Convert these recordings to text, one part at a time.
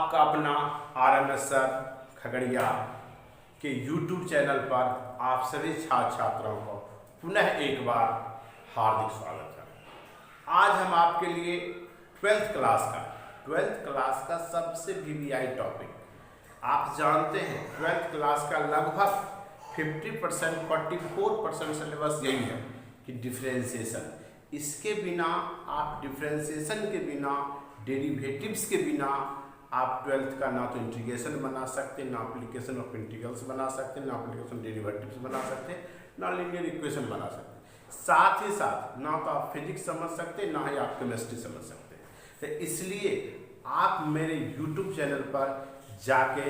आपका अपना RMS sir Khagaria के YouTube चैनल पर आप सभी छात्र छात्राओं को पुनः एक बार हार्दिक स्वागत है। आज हम आपके लिए 12th क्लास का सबसे VVI टॉपिक, आप जानते हैं 12th क्लास का लगभग 50% 44% सिलेबस यही है कि डिफरेंशिएशन। इसके बिना आप डिफरेंशिएशन के बिना, डेरिवेटिव्स के बिना आप 12th का ना तो इंटीग्रेशन बना सकते, ना एप्लीकेशन ऑफ इंटीग्रल्स बना सकते, ना एप्लीकेशन डेरिवेटिव्स बना सकते, ना लीनियर इक्वेशन बना सकते। साथ ही साथ ना तो आप फिजिक्स समझ सकते, ना ही आप केमिस्ट्री समझ सकते। तो इसलिए आप मेरे YouTube चैनल पर जाके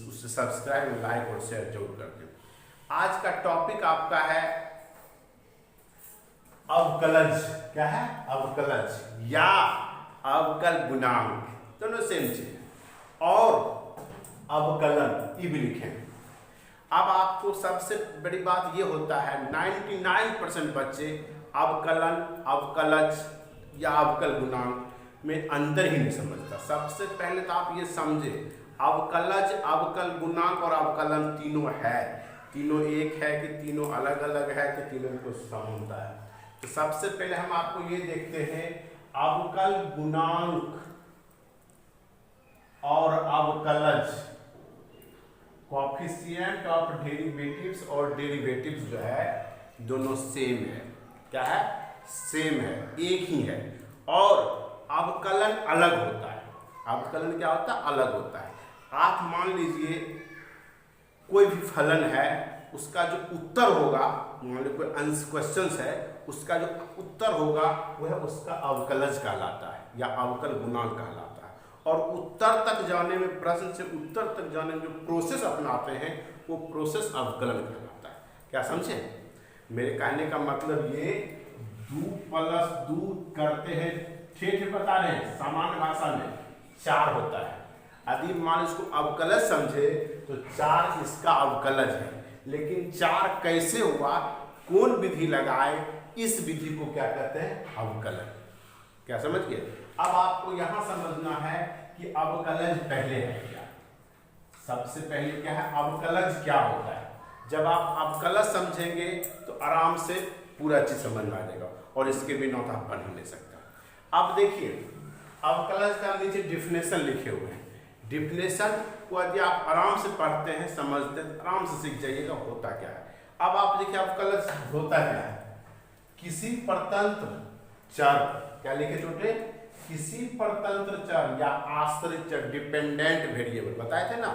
उसे सब्सक्राइब, लाइक और शेयर जरूर कर दें। आज का टॉपिक आपका है अवकलज। क्या है? अवकलज या अवकल गुणांक, दोनों सेम चीज, और अवकलन ये भी लिखें। अब आपको सबसे बड़ी बात ये होता है 99% बच्चे अवकलन, अवकलज या अवकल गुणांक में अंतर ही नहीं समझता। सबसे पहले तो आप ये समझे अवकलज, अवकल गुणांक और अवकलन तीनों है, तीनों एक है कि तीनों अलग अलग है कि तीनों को समानता है। तो सबसे पहले हम आपको ये देखते हैं अवकल गुणांक और अवकलज, कोएफिशिएंट ऑफ डेरिवेटिव्स और डेरिवेटिव्स जो है दोनों सेम है। क्या है? सेम है, एक ही है। और अवकलन अलग होता है। अवकलन क्या होता है? अलग होता है। आप मान लीजिए कोई भी फलन है, उसका जो उत्तर होगा, मान लीजिए कोई क्वेश्चन है, उसका जो उत्तर होगा वह उसका अवकलज कहलाता है या अवकल गुणांक कहलाता है। और उत्तर तक जाने में, प्रश्न से उत्तर तक जाने में जो प्रोसेस अपनाते हैं वो प्रोसेस अवकलन कहलाता है। क्या समझे? मेरे कहने का मतलब ये 2+2 करते हैं, ठेठ बता रहे हैं, सामान्य भाषा में 4 होता है। यदि मान इसको अवकलज समझे तो 4 इसका अवकलज है। लेकिन 4 कैसे हुआ, कौन विधि लगाए, इस विधि को क्या कहते हैं? अवकलन। क्या समझ गए? अब आपको यहां समझना है कि अवकलज पहले है क्या। सबसे पहले क्या है? अवकलज क्या होता है। जब आप अवकलज समझेंगे तो आराम से पूरा चीज समझ में आ जाएगा, और इसके बिना तो आप पढ़ ही नहीं सकते। अब देखिए अवकलज का नीचे डिफिनेशन लिखे हुए हैं। डिफिनेशन को यदि आप आराम से पढ़ते हैं, समझते हैं, आराम से सीख जाइएगा होता क्या है। अब आप देखिए अवकलज होता क्या है? किसी परतंत्र चर, क्या लिखे छोटे? किसी परतंत्र चर या आश्रित चर, डिपेंडेंट वेरिएबल बताए थे ना,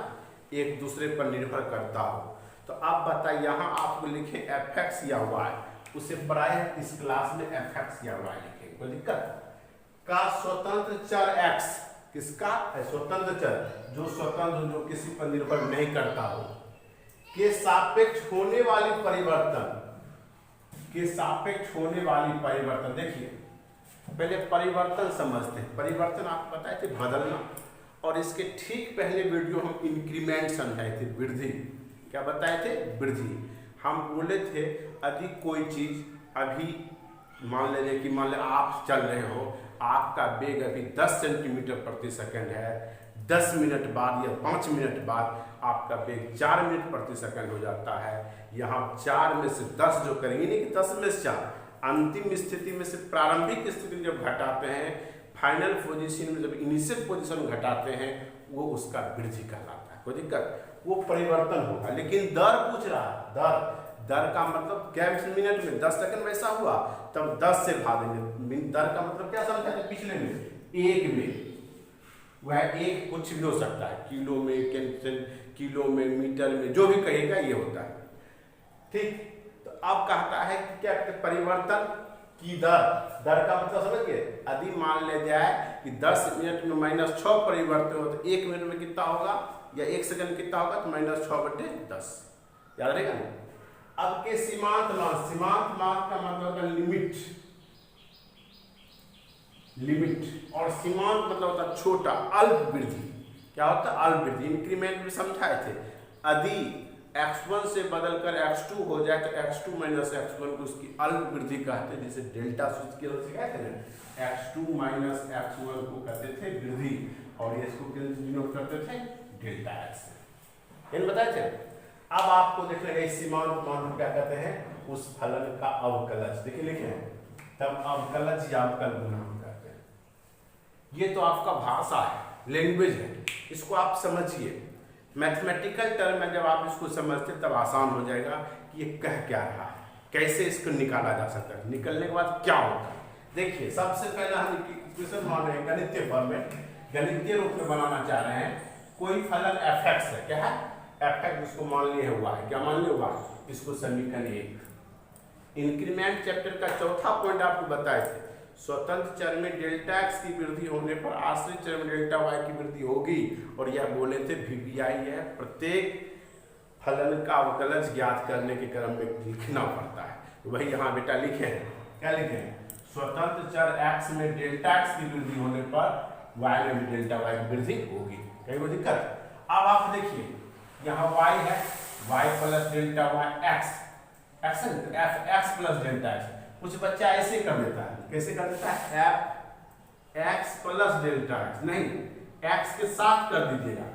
एक दूसरे पर निर्भर करता हो। तो अब बताइए यहाँ आपको लिखे fx या y, उसे प्राय इस क्लास में fx या y लिखे, कोई दिक्कत? का स्वतंत्र चर x, किसका है? स्वतंत्र चर, जो स्वतंत्र, जो किसी पर निर्भर नहीं करता हो, के सापेक्ष होने वाली परिवर्तन, के सापेक्ष होने वाली परिवर्तन। देखिए पहले परिवर्तन समझते हैं। परिवर्तन आपको बताए थे बदलना, और इसके ठीक पहले वीडियो हम इंक्रीमेंट समझाए थे, वृद्धि। क्या बताए थे? वृद्धि। हम बोले थे यदि कोई चीज अभी मान लीजिए कि मान लीजिए आप चल रहे हो, आपका वेग अभी 10 सेंटीमीटर प्रति सेकंड है, 10 मिनट बाद या 5 मिनट बाद आपका वेग 4 मिनट प्रति सेकंड हो जाता है। यहाँ 4 में से 10 जो करेंगे, नहीं कि 10 में से 4, अंतिम स्थिति में से प्रारंभिक स्थिति जब घटाते हैं, फाइनल पोजीशन में जब इनिशियल पोजीशन घटाते हैं, वो उसका वृद्धि कहलाता है। कोई दिक्कत? वो परिवर्तन होगा। लेकिन दर पूछ रहा है, दर का मतलब क्या? मिनट में 10 सेकंड वैसा हुआ, तब 10 से भागेंगे। दर का मतलब क्या समझा था पिछले में? एक में। वह एक कुछ भी हो सकता है, किलो में, मीटर में, जो भी कहेगा ये होता है। ठीक। तो अब कहता है कि क्या? परिवर्तन की दर, दर का मतलब समझ गए? यदि मान ले जाए कि 10 मिनट में -6 परिवर्तन हो, तो 1 मिनट में कितना होगा या 1 सेकंड कितना होगा? तो -6/10। याद रहेगा ना? अब के सीमांत मान का मतलब है लिमिट, और सीमांत मतलब होता है छोटा, अल्प वृद्धि। क्या होता है? अल्प वृद्धि। इंक्रीमेंट भी समझाए थे। यदि x1 से बदलकर x2 हो जाए तो x2 - x1 को उसकी अल्प वृद्धि कहते हैं, जिसे डेल्टा सूत्र के सिखाए थे ना, x2 - x1 को कहते थे वृद्धि। और ये इसको डिनोट करते थे डेल्टा एक्स से। इन बताए थे। अब आपको देखना है सीमांत मान को क्या कहते हैं, उस फलन का अवकलज। देखिए लिखे हैं, तब अवकलज या अवकल गुणांक कहते हैं। ये तो आपका भाषा है, लैंग्वेज है, इसको आप समझिए। मैथमेटिकल टर्म में जब आप इसको समझते तब आसान हो जाएगा कि ये कह क्या रहा है, कैसे इसको निकाला जा सकता है, निकलने के बाद क्या होता है। देखिए सबसे पहले हम इक्वेशन मान रहे हैं गणितीय फॉर्मेट, गणितीय रूप में बनाना चाह रहे हैं। कोई फलन f(x) है, क्या है f(x), इसको मान लिए हुआ है, क्या मान लिया हुआ है, इसको समीकरण 1। इंक्रीमेंट चैप्टर का चौथा पॉइंट आपको बताए थे, स्वतंत्र चर में डेल्टा x की वृद्धि होने पर आश्रित चर में डेल्टा y की वृद्धि होगी। और यह बोले थे VBI है, प्रत्येक फलन का अवकलज ज्ञात करने के क्रम में लिखना पड़ता है। तो वही यहाँ बेटा लिखे हैं, क्या लिखे हैं, स्वतंत्र चर x में डेल्टा x की वृद्धि होने पर y में भी डेल्टा y की वृद्धि होगी, कहीं कोई दिक्कत। अब आप देखिए यहाँ y है, y plus delta y x, f(x) plus delta x। कुछ बच्चा ऐसे कर देता है, कैसे कर देता है, f(x) प्लस डेल्टा x, नहीं x के साथ कर दीजिएगा,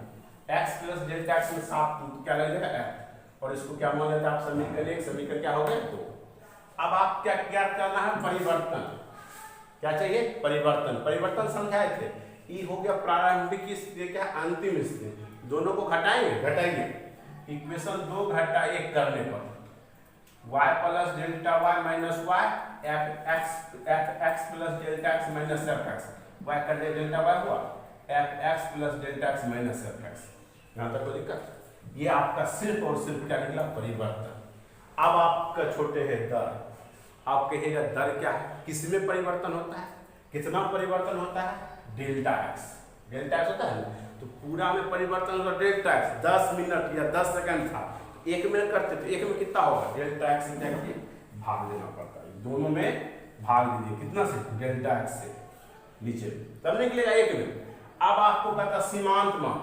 x प्लस डेल्टा x में साथ क्या लगेगा f, और इसको क्या मान लेते हैं आप, समीकरण 1, समीकरण क्या हो गया 2। अब आप क्या करना है, परिवर्तन, क्या चाहिए, परिवर्तन। परिवर्तन समझाए थे, ई हो गया प्रारंभिक स्थिति, क्या अंतिम स्थिति, दोनों को घटाएंगे, घटाएंगे, इक्वेशन 2 घटा 1 करने पर y plus delta y minus y, f(x) plus delta x minus f(x), y कर दे डेल्टा y हुआ f(x) plus delta x minus f(x)। यहाँ तक कोई दिक्कत। ये आपका सिर्फ और सिर्फ क्या निकला, परिवर्तन। अब आपका छोटे है दर, आप कहिएगा दर क्या है, किसमें परिवर्तन होता है, कितना परिवर्तन होता है, डेल्टा x, डेल्टा x होता है, तो पूरा में परिवर्तन होगा डेल्टा x। 10 मिनट या 10 सेकंड था, 1 मिनट करते तो 1 में कितना होगा, डेल्टा x से जाके भाग देना पड़ता है, दोनों में भाग दीजिए, कितना से, डेल्टा x से नीचे, तब निकलेगा 1 में। अब आपको कहता सीमांत मान,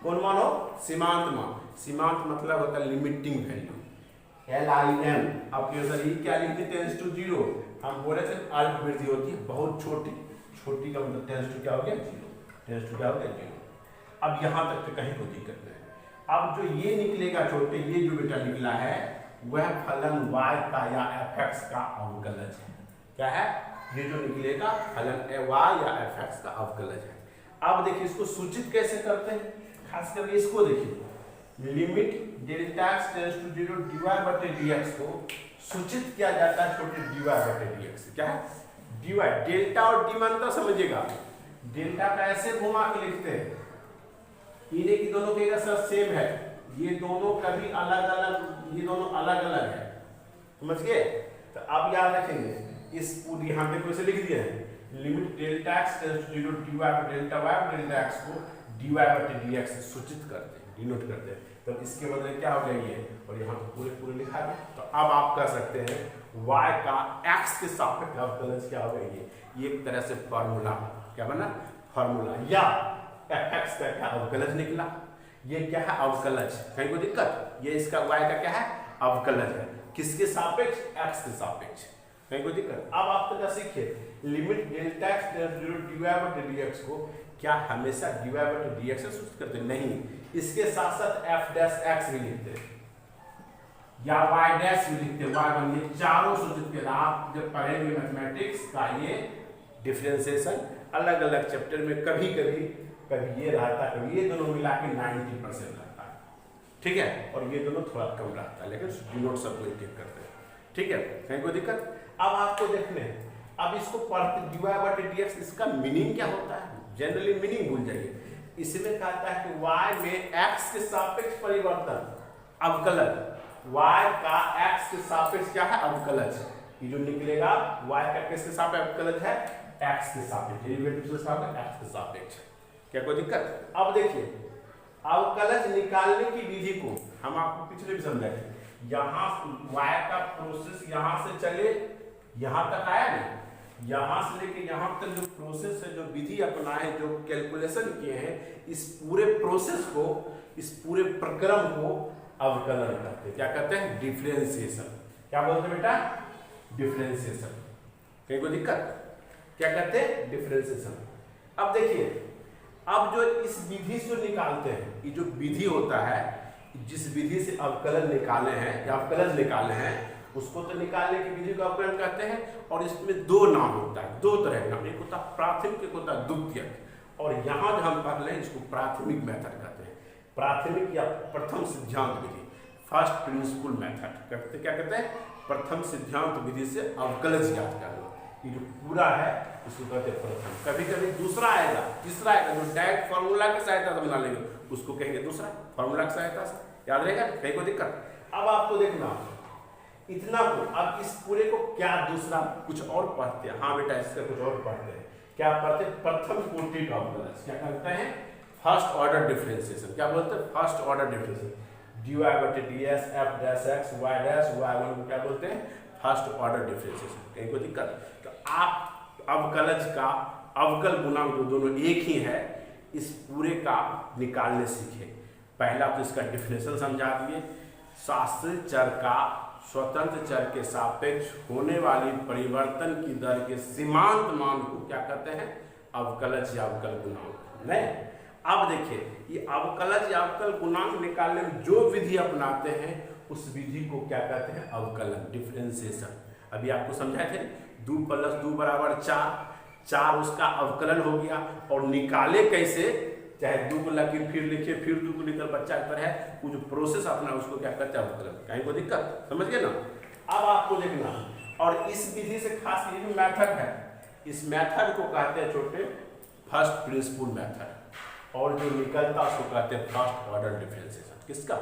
कौन मान हो, सीमांत मान। सीमांत मतलब होता है लिमिटिंग वैल्यू, LIM। अब क्या लिखते, टेंस टू 0, हम बोले थे अल्प वृद्धि होती है, बहुत छोटी, छोटी का मतलब टेंस टू क्या हो गया 0, टेंस टू क्या हो गया 0। अब यहाँ तक तो कहीं कोई दिक्कत नहीं। अब जो ये निकलेगा छोटे, ये जो बेटा निकला है वह फलन y का या f(x) का अवकलज है, क्या है, ये जो निकलेगा फलन y या f(x) का अवकलज है। अब देखिए इसको सूचित कैसे करते हैं, खास करके इसको देखिए, limit delta x tends to 0 dy/dx को सूचित किया जाता है छोटे dy/dx, क्या है, dy। डेल्टा और डी मानता समझिएगा, डेल्टा का ऐसे घुमा के लिखते हैं, इन्हें की दोनों के सर सेम है, ये दोनों कभी अलग अलग, ये दोनों अलग अलग है, समझ गए। तो अब याद रखेंगे, इस पूरी यहाँ पे कैसे लिख दिया है, limit delta x tends to 0 dy/डेल्टा y डेल्टा x को dy/dx से सूचित करते हैं, डिनोट करते हैं। तो इसके बदले क्या हो गया ये, और यहाँ पे पूरे लिखा गया। तो अब आप कह सकते हैं y का x के सापेक्ष अवकलज क्या हो गया, ये एक तरह से फॉर्मूला, क्या बना, फॉर्मूला, या f(x) का क्या अवकलज निकला, ये क्या है, अवकलज, कहीं कोई दिक्कत, ये इसका y का क्या है, अवकलज है, किसके सापेक्ष, x के सापेक्ष, कहीं कोई दिक्कत। अब आप तो क्या सीखिए, limit delta x tends to 0 dy/dx को क्या हमेशा dy/dx से सूचित करते नहीं, इसके साथ साथ f'(x) भी लिखते या y' भी लिखते, y1, ये चारों सूचित करते। आप जब पढ़ेंगे मैथमेटिक्स का ये डिफरेंशिएशन अलग अलग चैप्टर में, कभी ये रहता है, कभी ये दोनों मिला के 90% रहता है, ठीक है, और ये दोनों थोड़ा कम रहता है, लेकिन डिनोट सबको एक एक करते हैं, ठीक है, कहीं कोई दिक्कत। अब आपको देखने हैं, अब इसको पढ़ते dy/dx, इसका मीनिंग क्या होता है, जनरली मीनिंग भूल जाइए। इसमें कहता है कि y में x के सापेक्ष परिवर्तन, अवकलज, y का x के सापेक्ष क्या है, अवकलज, ये जो निकलेगा y का किसके सापेक्ष अवकलज है, x के सापेक्ष, डेरिवेटिव के सापेक्ष, x के सापेक्ष, क्या कोई दिक्कत। अब देखिए अवकलज निकालने की विधि को हम आपको पिछले भी समझाए, यहाँ y का प्रोसेस यहाँ से चले यहाँ तक आया ना, यहाँ से लेके यहाँ तक जो प्रोसेस है, जो विधि अपनाए, जो कैलकुलेशन किए हैं, इस पूरे प्रोसेस को, इस पूरे प्रक्रम को अवकलन करते हैं, क्या कहते हैं, डिफरेंशिएशन। क्या बोलते हैं बेटा, डिफरेंशिएशन, कहीं कोई दिक्कत, क्या कहते हैं, डिफरेंशिएशन। अब देखिए अब जो इस विधि से निकालते हैं, ये जो विधि होता है, जिस विधि से अवकलन निकाले हैं या अवकलज निकाले हैं, उसको तो निकालने की विधि को अवकलन कहते हैं। और इसमें दो नाम होता है, दो तरह का नाम, एक होता है प्राथमिक, एक होता है द्वितीयक। और यहाँ जो हम पढ़ रहे हैं इसको प्राथमिक मेथड कहते हैं, प्राथमिक या प्रथम सिद्धांत विधि, फर्स्ट प्रिंसिपल मेथड कहते, क्या कहते हैं, प्रथम सिद्धांत विधि से अवकलज ज्ञात करना। ये जो पूरा है इसको कहते हैं प्रथम। कभी कभी दूसरा आएगा, तीसरा आएगा, जो डायरेक्ट फॉर्मूला की सहायता से बना लेंगे उसको कहेंगे दूसरा, फॉर्मूला की सहायता से, याद रहेगा, कहीं को दिक्कत। अब आपको देखना इतना को, अब इस पूरे को क्या दूसरा कुछ और पढ़ते हैं, हाँ बेटा इसका कुछ और पढ़ते हैं, क्या पढ़ते हैं, प्रथम कोटि का अवकलज, क्या कहते हैं, फर्स्ट ऑर्डर डिफरेंशिएशन। क्या बोलते हैं, फर्स्ट ऑर्डर डिफरेंशिएशन, dy बटे ds f dash x y dash y1 क्या बोलते हैं, फर्स्ट ऑर्डर डिफरेंशिएशन। कहीं कोई दिक्कत, तो आप अवकलज का अवकल गुणांक जो दोनों एक ही है, इस पूरे का निकालने सीखे। पहला तो इसका डिफरेंशियल समझा दिए, शास्त्रीय चर का स्वतंत्र चर के सापेक्ष होने वाली परिवर्तन की दर के सीमांत मान को क्या कहते हैं, अवकलज या अवकल गुणांक। नहीं, अब देखिए ये अवकलज या अवकल गुणांक निकालने में जो विधि अपनाते हैं उस विधि को क्या कहते हैं, अवकलन, डिफरेंशिएशन। अभी आपको समझाए थे 2 + 2 = 4, 4 उसका अवकलन हो गया। और निकाले कैसे, चाहे 2 को लगे फिर लिखे, फिर 2 को लिखकर बच्चा पर है, वो जो प्रोसेस अपना उसको क्या कहते हैं, अवकलन। कहीं को दिक्कत, समझ गए ना। अब आपको देखना, और इस विधि से खास ये जो मेथड है, इस मेथड को कहते हैं छोटे फर्स्ट प्रिंसिपल मेथड, और जो निकलता उसको कहते हैं फर्स्ट ऑर्डर डिफरेंशिएशन। किसका,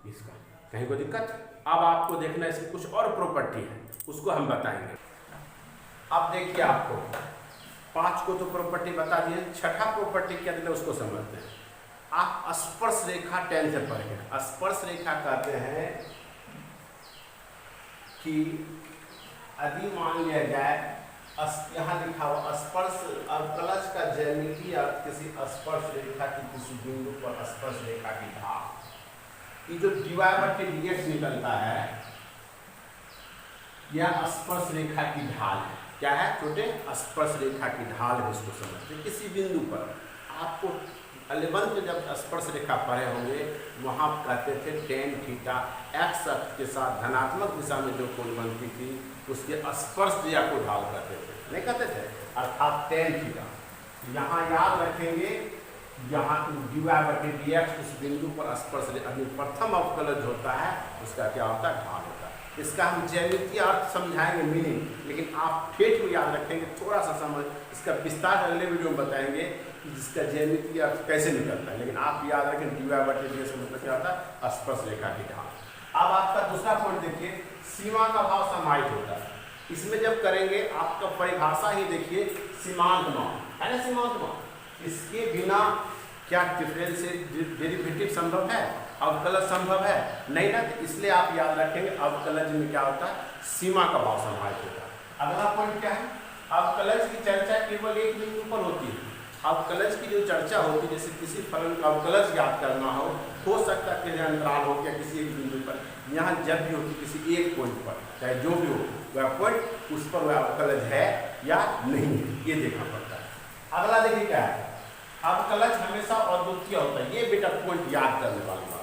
इसका। कहीं को दिक्कत। अब आपको देखना इसकी कुछ और प्रॉपर्टी है, उसको हम बताएंगे। अब देखिए आपको 5 को तो प्रॉपर्टी बता दिए, छठा प्रॉपर्टी क्या दिया उसको समझते हैं। आप स्पर्श रेखा 10 से पढ़े, स्पर्श रेखा कहते हैं कि यदि मान लिया जाए, यहाँ लिखा हुआ स्पर्श अवकलज का ज्यामितीय अर्थ किसी स्पर्श रेखा की किसी बिंदु पर स्पर्श रेखा की ढाल, ये जो dy बटे dx निकलता है यह स्पर्श रेखा की ढाल है। क्या है छोटे, स्पर्श रेखा की ढाल है, इसको समझते। किसी बिंदु पर आपको 11th में जब स्पर्श रेखा पढ़े होंगे वहाँ कहते थे tan थीटा x अक्ष के साथ धनात्मक दिशा में जो कोण बनती थी उसके स्पर्श दिया को ढाल कहते थे, नहीं कहते थे, अर्थात tan थीटा। यहाँ याद रखेंगे, यहाँ dy बटे dx उस बिंदु पर स्पर्श अभी प्रथम अवकलज होता है, उसका क्या होता है, ढाल होता है। इसका हम ज्यामितीय अर्थ समझाएंगे, मीनिंग, लेकिन आप ठेठ को याद रखेंगे, थोड़ा सा समझ, इसका विस्तार अगले वीडियो में बताएंगे कि जिसका ज्यामितीय अर्थ कैसे निकलता है। लेकिन आप याद रखें dy बटे dx मतलब क्या होता है, स्पर्श रेखा की ढाल। अब आपका दूसरा पॉइंट देखिए, सीमा का भाव समाहित होता है। इसमें जब करेंगे आपका परिभाषा ही देखिए, सीमांत मान है ना, सीमांत मान, इसके बिना क्या डिफरेंशिएट डेरिवेटिव संभव है, अवकलज संभव है नहीं ना। तो इसलिए आप याद रखेंगे अवकलज में क्या होता है, सीमा का भाव समाहित होता है। अगला पॉइंट क्या है, अवकलज की चर्चा केवल एक बिंदु पर होती है। अवकलज की जो चर्चा होती है, जैसे किसी फलन का अवकलज ज्ञात करना हो सकता है कि अंतराल हो गया किसी एक बिंदु पर, यहाँ जब भी होती किसी एक पॉइंट पर, चाहे जो भी हो वह पॉइंट, उस पर वह अवकलज है या नहीं है, ये देखना पड़ता है। अगला देखिए क्या है, अवकलज हमेशा अद्वितीय होता है। ये बेटा पॉइंट याद करने वाली बात।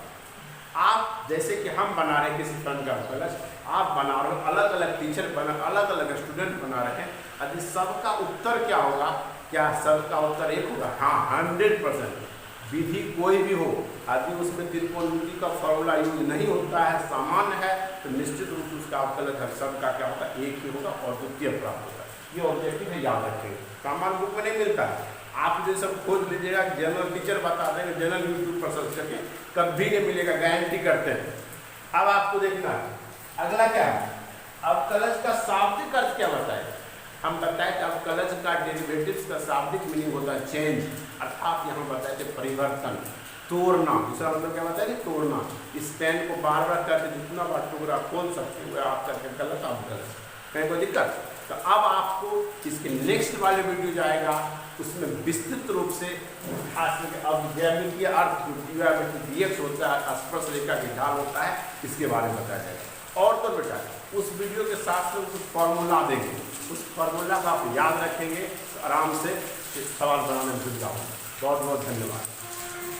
आप जैसे कि हम बना रहे हैं किसी फलन का अवकलज, आप बना रहे हो, अलग अलग टीचर बना, अलग अलग स्टूडेंट बना रहे हैं, यदि सबका उत्तर क्या होगा, क्या सबका उत्तर एक होगा, हाँ 100%। विधि कोई भी हो, यदि उसमें त्रिकोणमिति का फॉर्मूला यूज नहीं होता है, सामान्य है, तो निश्चित रूप से उसका अवकलज हर सबका क्या होगा, एक ही होगा और द्वितीय प्राप्त होगा। ये ऑब्जेक्टिव है, याद रखेंगे, सामान्य बुक में नहीं मिलता है। आप जो सब खोज लीजिएगा, जनरल टीचर बता देंगे, जनरल यूट्यूब पर सर्च करके, कभी नहीं मिलेगा, गारंटी करते हैं। अब आपको देखना है अगला क्या है, अवकलज का शाब्दिक अर्थ क्या बताएगा। हम बताए कि अवकलज का डेरिवेटिव्स का शाब्दिक मीनिंग होता है चेंज, अर्थात यहाँ बताए थे परिवर्तन, तोड़ना। दूसरा मतलब क्या बताया, तोड़ना। इस पेन को बार बार करके जितना बार टुकड़ा खोल सकते हुए आप करके गलत अवकलज, कहीं कोई दिक्कत। तो अब आपको इसके नेक्स्ट वाले वीडियो जाएगा, उसमें विस्तृत रूप से खास करके अब ज्यामितीय अर्थ जो dx होता है, स्पर्श रेखा की ढाल होता है, इसके बारे में बताया जाएगा। और तो बेटा उस वीडियो के साथ में कुछ फार्मूला देंगे, उस फार्मूला का आप याद रखेंगे तो आराम से सवाल बनाने में जुट जाओगे। बहुत बहुत धन्यवाद।